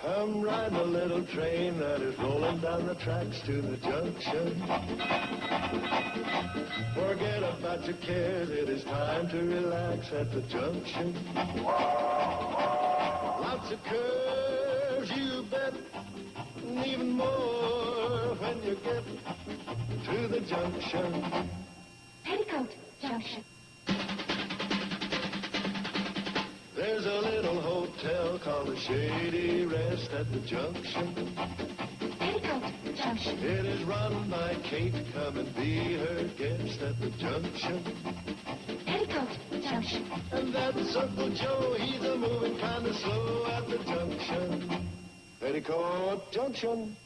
Come ride the little train that is rolling down the tracks to the junction. Forget about your cares, it is time to relax at the junction. Lots of curves, you bet, and even more when you get to the junction. Petticoat Junction. There's a little hotel called the Shady Rest at the junction. Petticoat Junction. It is run by Kate. Come and be her guest at the junction. Petticoat Junction. And that's Uncle Joe. He's a moving kind of slow at the junction. Petticoat Junction.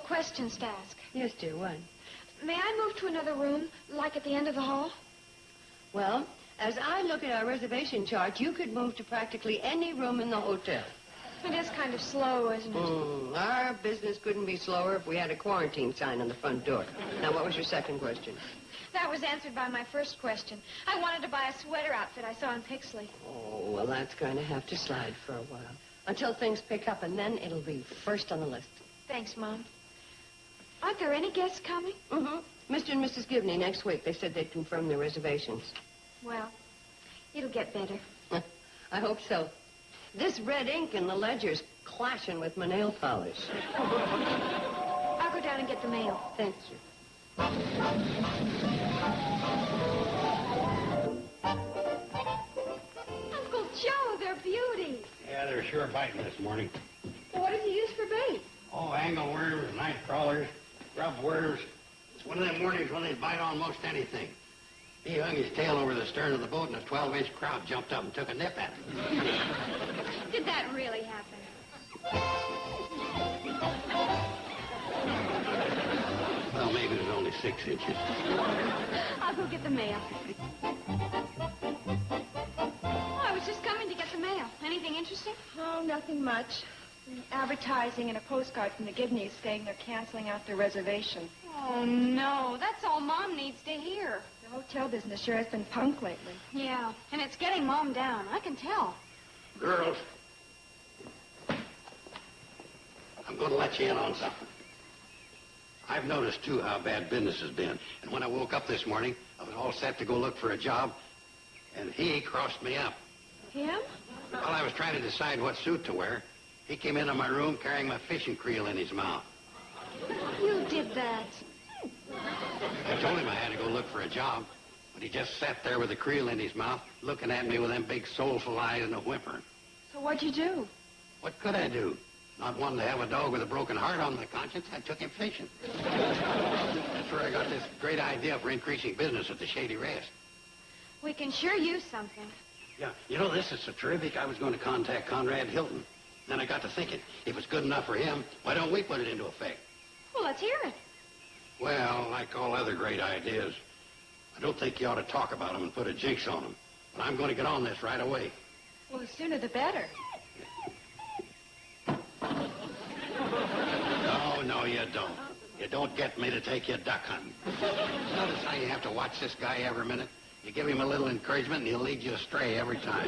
Questions to ask. Yes, dear, what? May I move to another room, like at the end of the hall? Well, as I look at our reservation chart, you could move to practically any room in the hotel. It is kind of slow, isn't it? Our business couldn't be slower if we had a quarantine sign on the front door. Now, what was your second question? That was answered by my first question. I wanted to buy a sweater outfit I saw in Pixley. Oh, well, that's going to have to slide for a while. Until things pick up, and then it'll be first on the list. Thanks, Mom. Aren't there any guests coming? Mm-hmm. Mr. and Mrs. Gibney next week. They said they'd confirm their reservations. Well, it'll get better. I hope so. This red ink in the ledger's clashing with my nail polish. I'll go down and get the mail. Thank you. Uncle Joe, they're beauties. Yeah, they're sure biting this morning. Well, what does he use for bait? Oh, angleworms, night crawlers, grub worms. It's one of them mornings when they bite on most anything. He hung his tail over the stern of the boat and a 12-inch crowd jumped up and took a nip at him. Did that really happen? Well, maybe it was only 6 inches. I'll go get the mail. Oh, I was just coming to get the mail. Anything interesting? Oh, nothing much. Advertising and a postcard from the Gibneys saying they're canceling out their reservation. Oh, no. That's all Mom needs to hear. The hotel business sure has been punk lately. Yeah, and it's getting Mom down. I can tell. Girls, I'm going to let you in on something. I've noticed, too, how bad business has been. And when I woke up this morning, I was all set to go look for a job, and he crossed me up. Him? While I was trying to decide what suit to wear, he came into my room carrying my fishing creel in his mouth. You did that. I told him I had to go look for a job, but he just sat there with the creel in his mouth, looking at me with them big soulful eyes and a whimpering. So what'd you do? What could I do? Not wanting to have a dog with a broken heart on my conscience, I took him fishing. That's where I got this great idea for increasing business at the Shady Rest. We can sure use something. Yeah, you know, this is so terrific, I was going to contact Conrad Hilton. Then I got to thinking, if it's good enough for him, why don't we put it into effect? Well, let's hear it. Well, like all other great ideas, I don't think you ought to talk about them and put a jinx on them. But I'm going to get on this right away. Well, the sooner the better. No, you don't. You don't get me to take you duck hunting. Notice how you have to watch this guy every minute? You give him a little encouragement and he'll lead you astray every time.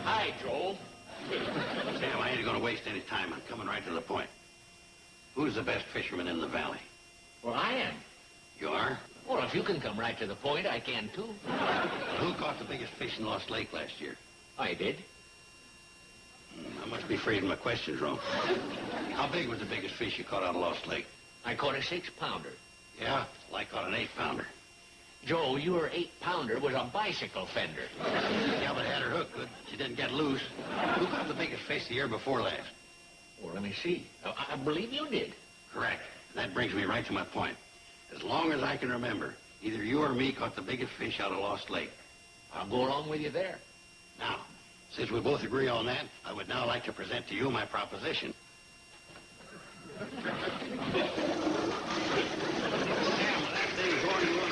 Hi, Joel. Sam, I ain't going to waste any time. I'm coming right to the point. Who's the best fisherman in the valley? Well, I am. You are? Well, if you can come right to the point, I can, too. Who caught the biggest fish in Lost Lake last year? I did. I must be phrasing my questions wrong. How big was the biggest fish you caught out of Lost Lake? I caught a 6-pounder. Yeah? Well, I caught an 8-pounder. Joe, your 8-pounder was a bicycle fender. Yeah, but it had her hook good. She didn't get loose. Who caught the biggest fish the year before last? Well, let me see. I believe you did. Correct. That brings me right to my point. As long as I can remember, either you or me caught the biggest fish out of Lost Lake. I'll go along with you there. Now, since we both agree on that, I would now like to present to you my proposition. Sam, that thing's going to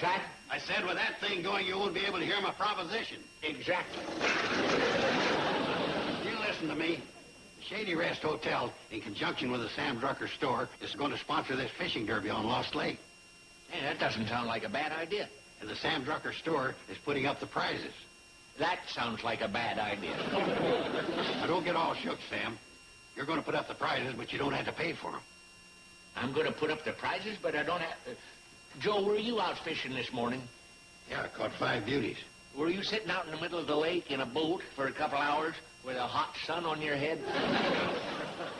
that? I said with that thing going, you won't be able to hear my proposition. Exactly. You listen to me. The Shady Rest Hotel, in conjunction with the Sam Drucker store, is going to sponsor this fishing derby on Lost Lake. Hey, that doesn't sound like a bad idea. And the Sam Drucker store is putting up the prizes. That sounds like a bad idea. Now, don't get all shook, Sam. You're going to put up the prizes, but you don't have to pay for them. I'm going to put up the prizes, but I don't have... Joe, were you out fishing this morning? Yeah, I caught 5 beauties. Were you sitting out in the middle of the lake in a boat for a couple hours with a hot sun on your head?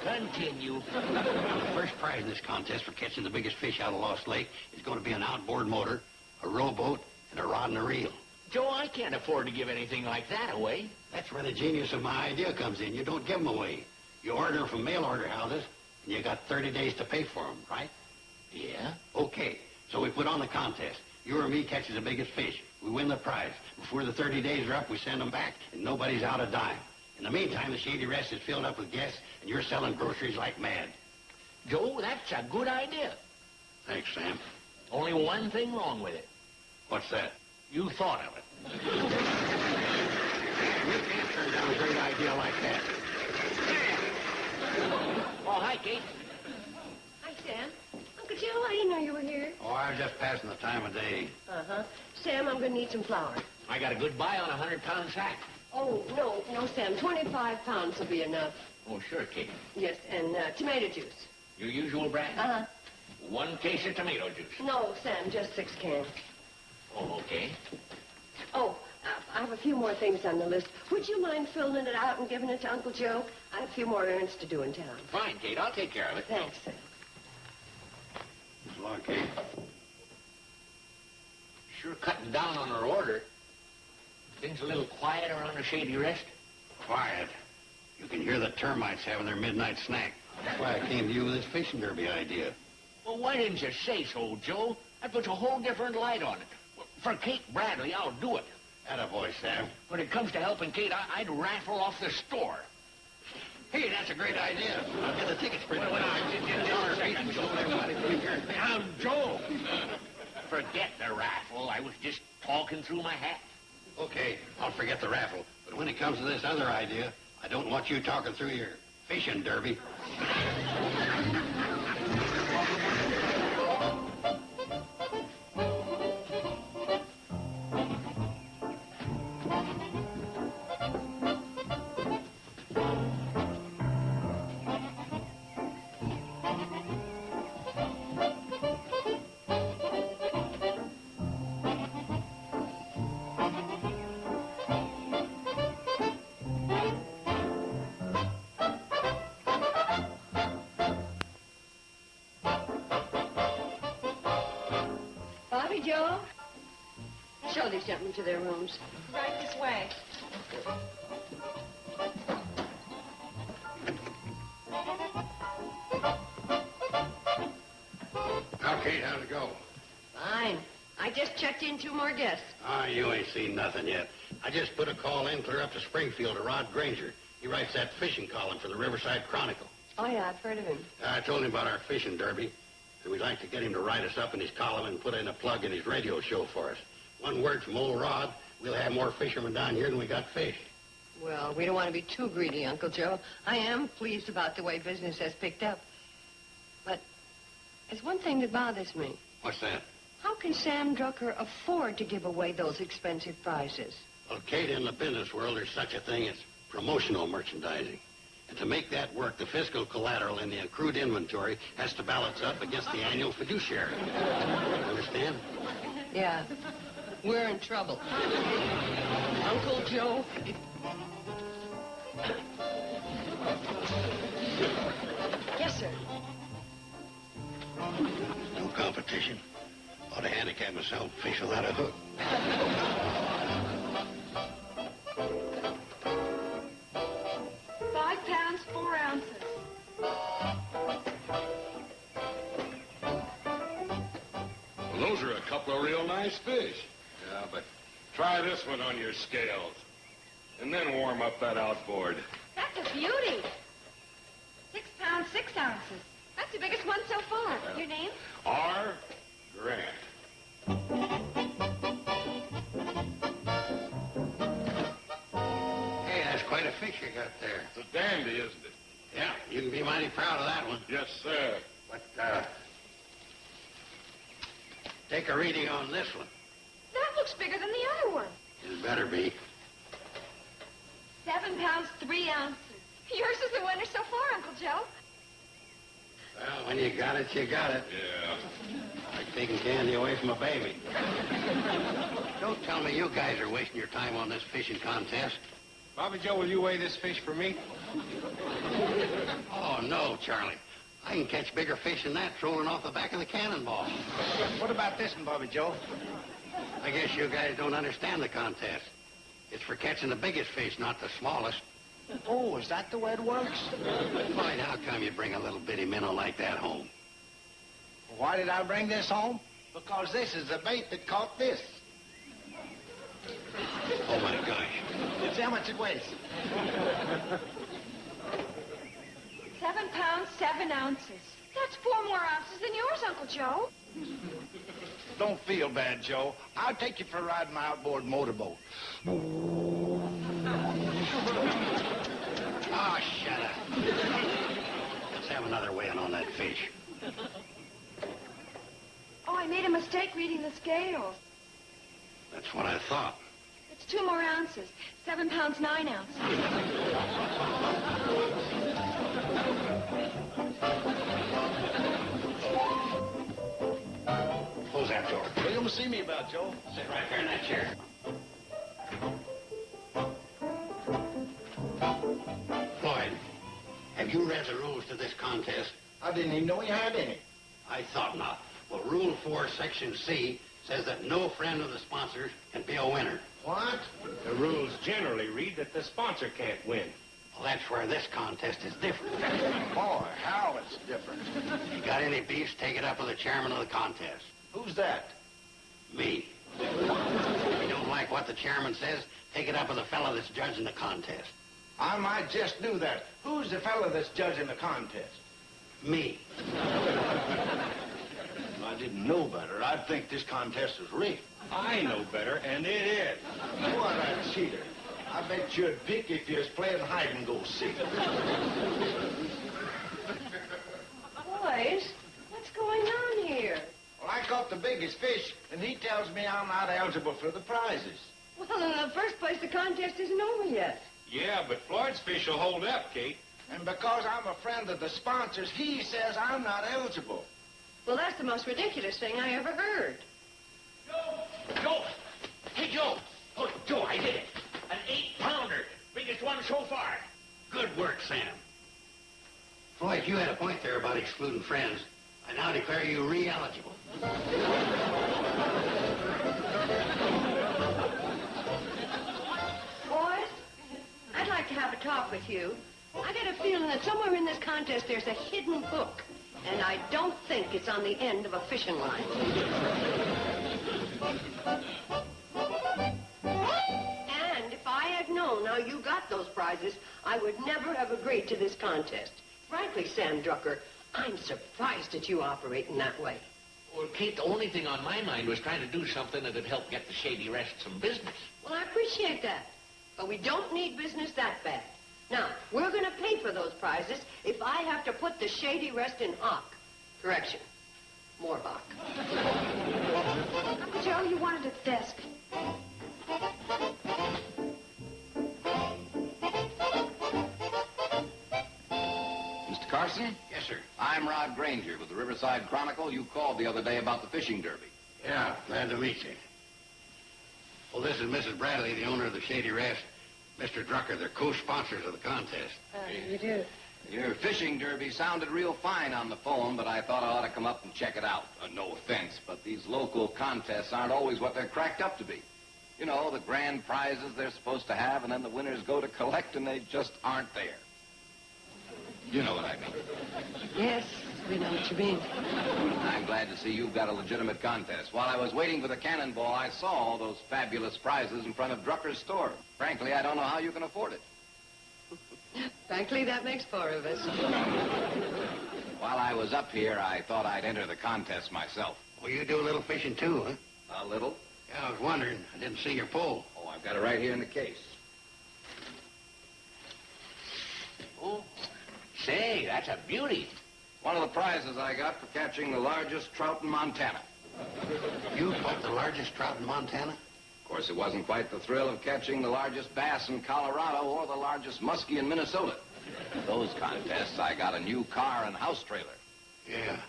Continue. The first prize in this contest for catching the biggest fish out of Lost Lake is going to be an outboard motor, a rowboat, and a rod and a reel. Joe, I can't afford to give anything like that away. That's where the genius of my idea comes in. You don't give them away. You order them from mail order houses, and you got 30 days to pay for them, right? Yeah? Okay, so we put on the contest. You or me catches the biggest fish. We win the prize. Before the 30 days are up, we send them back, and nobody's out a dime. In the meantime, the Shady Rest is filled up with guests, and you're selling groceries like mad. Joe, that's a good idea. Thanks, Sam. Only one thing wrong with it. What's that? You thought of it. You can't turn down a great idea like that. Oh, hi, Kate. Hi, Sam. Uncle Joe, I didn't know you were here. Oh, I was just passing the time of day. Uh-huh. Sam, I'm going to need some flour. I got a good buy on a 100-pound sack. Oh, no, Sam. 25 pounds will be enough. Oh, sure, Kate. Yes, and tomato juice. Your usual brand? Uh-huh. 1 case of tomato juice. No, Sam, just 6 cans. Oh, okay. Oh, I have a few more things on the list. Would you mind filling it out and giving it to Uncle Joe? I have a few more errands to do in town. Fine, Kate. I'll take care of it. Thanks, Sam. So long, Kate. Sure cutting down on her order. Things a little quieter on the Shady Rest. Quiet. You can hear the termites having their midnight snack. That's why I came to you with this fishing derby idea. Well, why didn't you say so, Joe? That puts a whole different light on it. For Kate Bradle, I'll do it. Attaboy, Sam. When it comes to helping Kate, I'd raffle off the store. Hey, that's a great idea. I'll get the tickets printed. I'm Joe. Forget the raffle. I was just talking through my hat. Okay, I'll forget the raffle. But when it comes to this other idea, I don't want you talking through your fishing derby. Bobbie Jo? Show these gentlemen to their rooms. Right this way. Now, Kate, how'd it go? Fine. I just checked in 2 more guests. Ah, you ain't seen nothing yet. I just put a call in clear up to Springfield to Rod Granger. He writes that fishing column for the Riverside Chronicle. Oh, yeah, I've heard of him. I told him about our fishing derby, and we'd like to get him to write us up in his column and put in a plug in his radio show for us. One word from old Rod, we'll have more fishermen down here than we got fish. Well, we don't want to be too greedy, Uncle Joe. I am pleased about the way business has picked up. But there's one thing that bothers me. What's that? How can Sam Drucker afford to give away those expensive prizes? Well, Kate, in the business world, there's such a thing as promotional merchandising. And to make that work, the fiscal collateral in the accrued inventory has to balance up against the annual fiduciary. Understand? Yeah, we're in trouble. Uncle Joe, Yes, sir. No competition. Ought to handicap myself, fish without a hook. 5 pounds, 4 ounces. Well, those are a couple of real nice fish. Yeah, but try this one on your scales. And then warm up that outboard. That's a beauty. 6 pounds, 6 ounces. That's the biggest one so far. Your name? R. Grant. proud of that one. Yes, sir. But, take a reading on this one. That looks bigger than the other one. It better be. 7 pounds, 3 ounces. Yours is the winner so far, Uncle Joe. Well, when you got it, you got it. Yeah. Like taking candy away from a baby. Don't tell me you guys are wasting your time on this fishing contest. Bobbie Jo, will you weigh this fish for me? Oh, no, Charlie. I can catch bigger fish than that trolling off the back of the cannonball. What about this one, Bobbie Jo? I guess you guys don't understand the contest. It's for catching the biggest fish, not the smallest. Oh, is that the way it works? Floyd, how come you bring a little bitty minnow like that home? Why did I bring this home? Because this is the bait that caught this. Oh, my gosh. See how much it weighs. 7 pounds, 7 ounces. That's 4 more ounces than yours, Uncle Joe. Don't feel bad, Joe. I'll take you for a ride in my outboard motorboat. Oh, shut up. Let's have another weighing on that fish. Oh, I made a mistake reading the scales. That's what I thought. It's 2 more ounces. 7 pounds, 9 ounces. Close that door. What are you going to see me about, Joe? Sit right there in that chair. Floyd, have you read the rules to this contest? I didn't even know you had any. I thought not. Well, Rule 4, Section C says that no friend of the sponsors can be a winner. What? The rules generally read that the sponsor can't win. Well, that's where this contest is different. Boy, how it's different. If you got any beefs, take it up with the chairman of the contest. Who's that? Me. If you don't like what the chairman says, take it up with the fellow that's judging the contest. I might just do that. Who's the fella that's judging the contest? Me. If I didn't know better, I'd think this contest was rigged. I know better, and it is. What a cheater. I bet you'd pick if you was playing hide-and-go-seek. Boys, what's going on here? Well, I caught the biggest fish, and he tells me I'm not eligible for the prizes. Well, in the first place, the contest isn't over yet. Yeah, but Floyd's fish will hold up, Kate. And because I'm a friend of the sponsors, he says I'm not eligible. Well, that's the most ridiculous thing I ever heard. Joe! Hey, Joe! Oh, Joe, I did it. An 8-pounder. Biggest one so far. Good work, Sam. Floyd, you had a point there about excluding friends. I now declare you re-eligible. Boys, I'd like to have a talk with you. I get a feeling that somewhere in this contest there's a hidden hook, and I don't think it's on the end of a fishing line. And if I had known how you got those prizes, I would never have agreed to this contest. Frankly, Sam Drucker, I'm surprised at you operating that way. Well, Kate, the only thing on my mind was trying to do something that'd help get the Shady Rest some business. Well, I appreciate that, but we don't need business that bad. Now, we're going to pay for those prizes if I have to put the Shady Rest in hock. Correction. More hock. Uncle Joe, you wanted at the desk. Mr. Carson? Yes, sir. I'm Rod Granger with the Riverside Chronicle. You called the other day about the fishing derby. Yeah, glad to meet you. Well, this is Mrs. Bradley, the owner of the Shady Rest. Mr. Drucker, they're co-sponsors of the contest. You do? Your fishing derby sounded real fine on the phone, but I thought I ought to come up and check it out. No offense, but these local contests aren't always what they're cracked up to be. You know, the grand prizes they're supposed to have, and then the winners go to collect, and they just aren't there. You know what I mean. Yes, we know what you mean. I'm glad to see you've got a legitimate contest. While I was waiting for the cannonball, I saw all those fabulous prizes in front of Drucker's store. Frankly, I don't know how you can afford it. Frankly, that makes 4 of us. While I was up here, I thought I'd enter the contest myself. Well, you do a little fishing too, huh? A little? Yeah, I was wondering. I didn't see your pole. Oh, I've got it right here in the case. Oh, Say, that's a beauty. One of the prizes I got for catching the largest trout in Montana. You caught the largest trout in Montana? Of course, it wasn't quite the thrill of catching the largest bass in Colorado or the largest muskie in Minnesota. For those contests, I got a new car and house trailer. Yeah.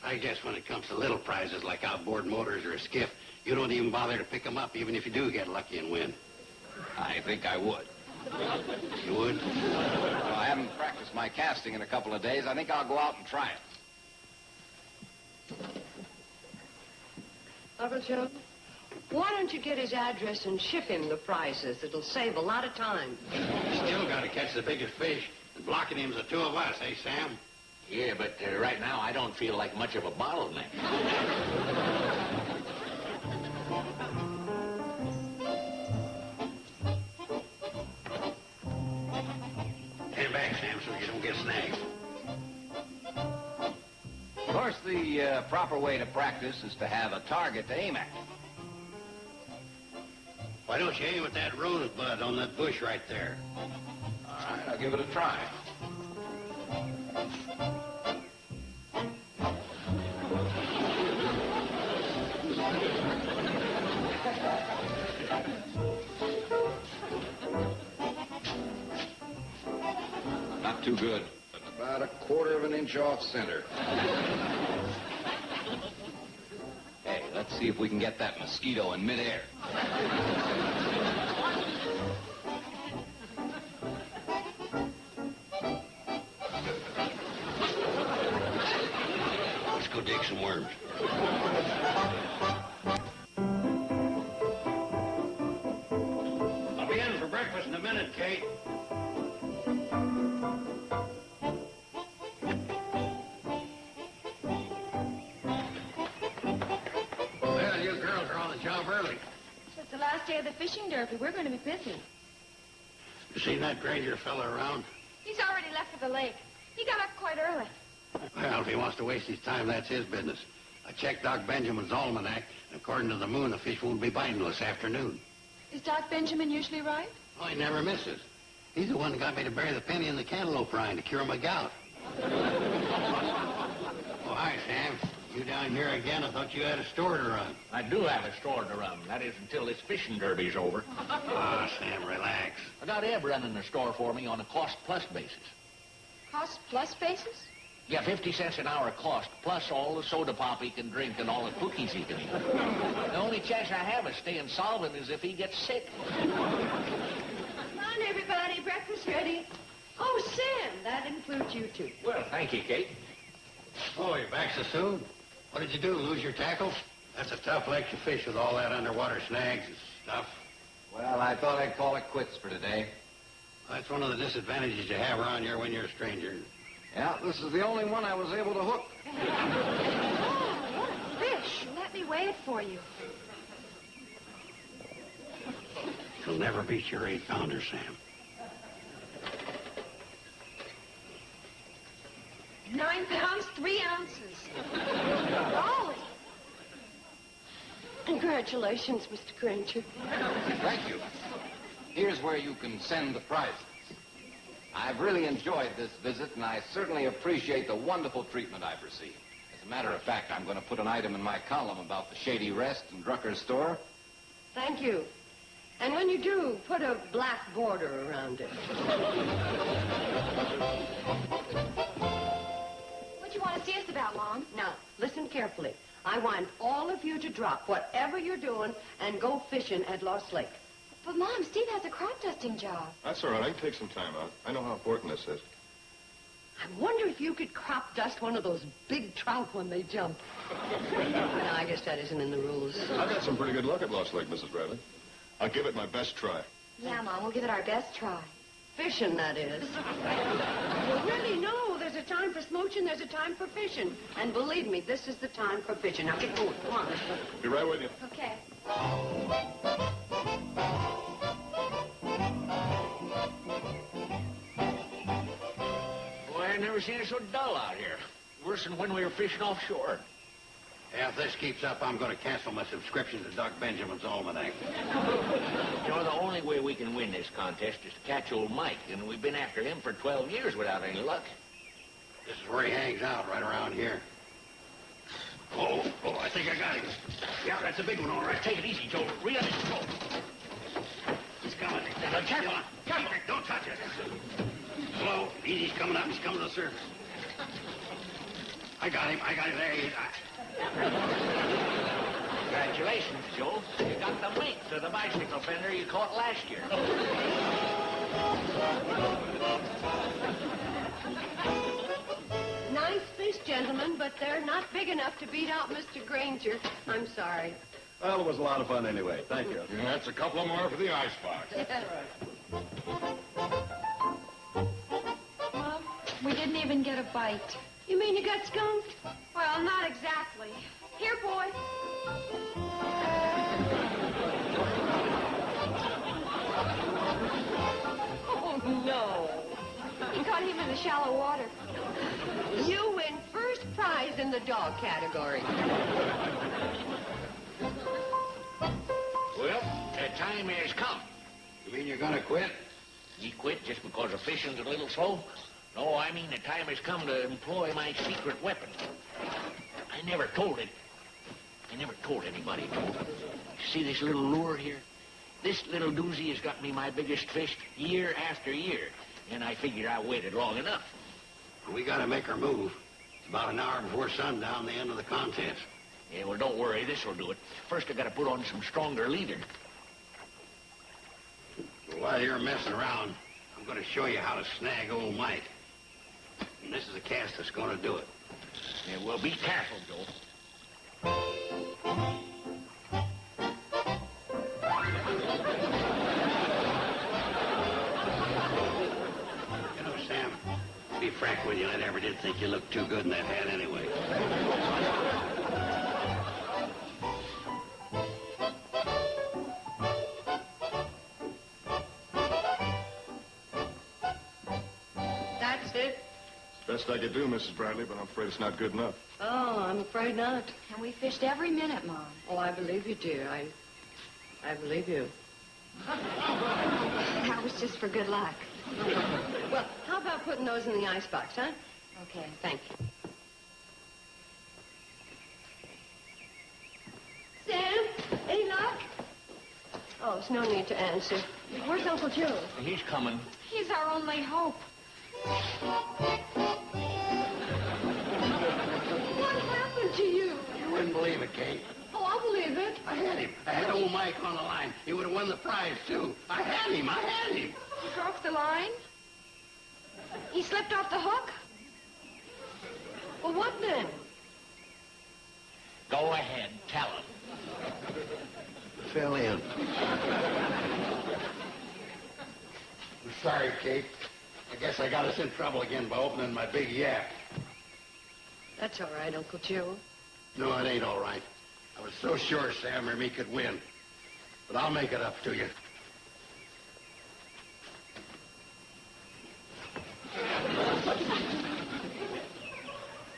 I guess when it comes to little prizes like outboard motors or a skiff, you don't even bother to pick them up, even if you do get lucky and win. I think I would. You would? Well, I haven't practiced my casting in a couple of days. I think I'll go out and try it. Bobbie Jo, why don't you get his address and ship him the prizes? It'll save a lot of time. Still got to catch the biggest fish. And blocking him's the two of us, eh, Sam? Yeah, but right now I don't feel like much of a bottleneck. Stand back, Sam, so you don't get snagged. Of course, the proper way to practice is to have a target to aim at. Why don't you aim at that rosebud on that bush right there? All right, I'll give it a try. Not too good, but about a quarter of an inch off center. Hey, let's see if we can get that mosquito in midair. Let's go dig some worms. I'll be in for breakfast in a minute, Kate. Well, you girls are on the job early. It's the last day of the fishing derby. We're going to be busy. You seen that Granger fella around? He's already left for the lake. He got up quite early. Well, if he wants to waste his time, that's his business. I checked Doc Benjamin's almanac, and according to the moon, the fish won't be biting this afternoon. Is Doc Benjamin usually right? Oh, he never misses. He's the one that got me to bury the penny in the cantaloupe rind to cure my gout. Oh, hi, Sam. You down here again? I thought you had a store to run. I do have a store to run. That is until this fishing derby's over. Ah, Sam, relax. I got Eb running the store for me on a cost-plus basis. Cost-plus basis? Yeah, 50 cents an hour cost, plus all the soda pop he can drink and all the cookies he can eat. The only chance I have of staying solvent is if he gets sick. Come on, everybody. Breakfast ready. Oh, Sam, that includes you too. Well, thank you, Kate. Oh, you're back so soon? What did you do, lose your tackle? That's a tough lake to fish with all that underwater snags and stuff. Well, I thought I'd call it quits for today. That's one of the disadvantages you have around here when you're a stranger. Yeah, this is the only one I was able to hook. Oh, what a fish. Let me weigh it for you. You'll never beat your 8-pounder, Sam. 9 pounds, 3 ounces. Golly. Congratulations, Mr. Granger. Thank you. Here's where you can send the prizes. I've really enjoyed this visit, and I certainly appreciate the wonderful treatment I've received. As a matter of fact, I'm going to put an item in my column about the Shady Rest and Drucker store. Thank you. And when you do, put a black border around it. What do you want to see us about, Mom? Now, listen carefully. I want all of you to drop whatever you're doing and go fishing at Lost Lake. But, Mom, Steve has a crop dusting job. That's all right. I can take some time out. I know how important this is. I wonder if you could crop dust one of those big trout when they jump. No, I guess that isn't in the rules. I've had some pretty good luck at Lost Lake, Mrs. Bradley. I'll give it my best try. Yeah, Mom, we'll give it our best try. Fishing, that is. Well, really, no. There's a time for smooching, there's a time for fishing. And believe me, this is the time for fishing. Now, get going. Come on. Be right with you. Okay. Boy, I've never seen it so dull out here. Worse than when we were fishing offshore. Yeah, if this keeps up, I'm going to cancel my subscription to Doc Benjamin's almanac. You know, the only way we can win this contest is to catch old Mike, and we've been after him for 12 years without any luck. This is where he hangs out, right around here. Oh, I think I got him. Yeah, that's a big one, all right. Take it easy, Joe. Reel it in. Go. He's coming. Now, careful. Careful. Don't touch it. Slow. Easy. He's coming up. He's coming to the surface. I got him. There he is. Congratulations, Joe. You got the mate to the bicycle fender you caught last year. Nice fish, gentlemen, but they're not big enough to beat out Mr. Granger. I'm sorry. Well, it was a lot of fun anyway. Thank you. Yeah, that's a couple more for the icebox. Mom, we didn't even get a bite. You mean you got skunked? Well, not exactly. Here, boy. Oh, no. He caught him in the shallow water. You win first prize in the dog category. Well, the time has come. You mean you're going to quit? Me quit just because the fishing's a little slow? No, I mean the time has come to employ my secret weapon. I never told it. I never told anybody, Joe. See this little lure here? This little doozy has got me my biggest fish year after year, and I figured I waited long enough. We got to make our move. It's about an hour before sundown, the end of the contest. Yeah, well, don't worry. This will do it. First, I got to put on some stronger leader. Well, while you're messing around, I'm going to show you how to snag old Mike. And this is the cast that's going to do it. Yeah, well, be careful, Joe. You know, Sam, to be frank with you, I never did think you looked too good in that hat anyway. That's it. Best I could do, Mrs. Bradley, but I'm afraid it's not good enough. Oh, I'm afraid not. And we fished every minute, Mom. Oh, I believe you, dear. I believe you. That was just for good luck. Well, how about putting those in the icebox, huh? Okay. Thank you. Sam? Any luck? Oh, there's no need to answer. Where's Uncle Joe? He's coming. He's our only hope. What happened to you? You wouldn't believe it, Kate. Oh, I'll believe it. I had him. I had old Mike on the line. He would have won the prize, too. I had him. He broke the line? He slipped off the hook? Well, what then? Go ahead, tell him. Fell in. I'm sorry, Kate. I guess I got us in trouble again by opening my big yap. That's all right, Uncle Joe. No, it ain't all right. I was so sure Sam or me could win. But I'll make it up to you.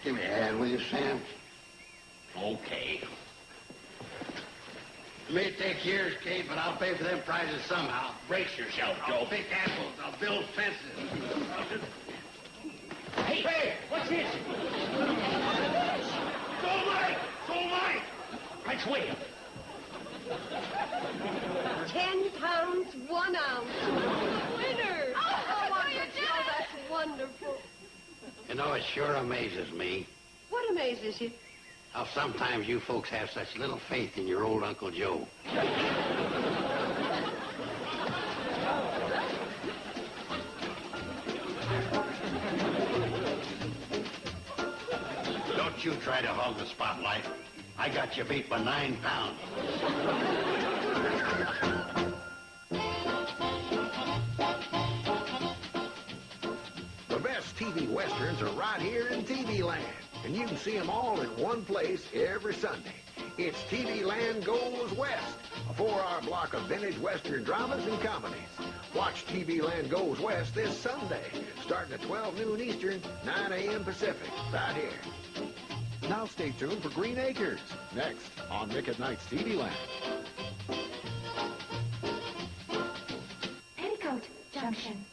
Give me a hand, will you, Sam? Okay. It may take years, Kate, but I'll pay for them prizes somehow. Brace yourself, Joe. I'll pick apples. I'll build fences. Hey, what's this? Go, Mike! Go, Mike! Let's wait. 10 pounds, 1 ounce. Winner! Oh, Uncle Joe, that's wonderful. You know, it sure amazes me What amazes you? how sometimes you folks have such little faith in your old Uncle Joe. Don't you try to hog the spotlight. I got you beat by 9 pounds. The best TV westerns are right here in TV Land, and you can see them all in one place every Sunday. It's TV Land Goes West, a 4-hour block of vintage western dramas and comedies. Watch TV Land Goes West this Sunday, starting at 12 noon Eastern, 9 a.m. Pacific, right here. Now stay tuned for Green Acres, next on Nick at Night's TV Land. Petticoat Junction.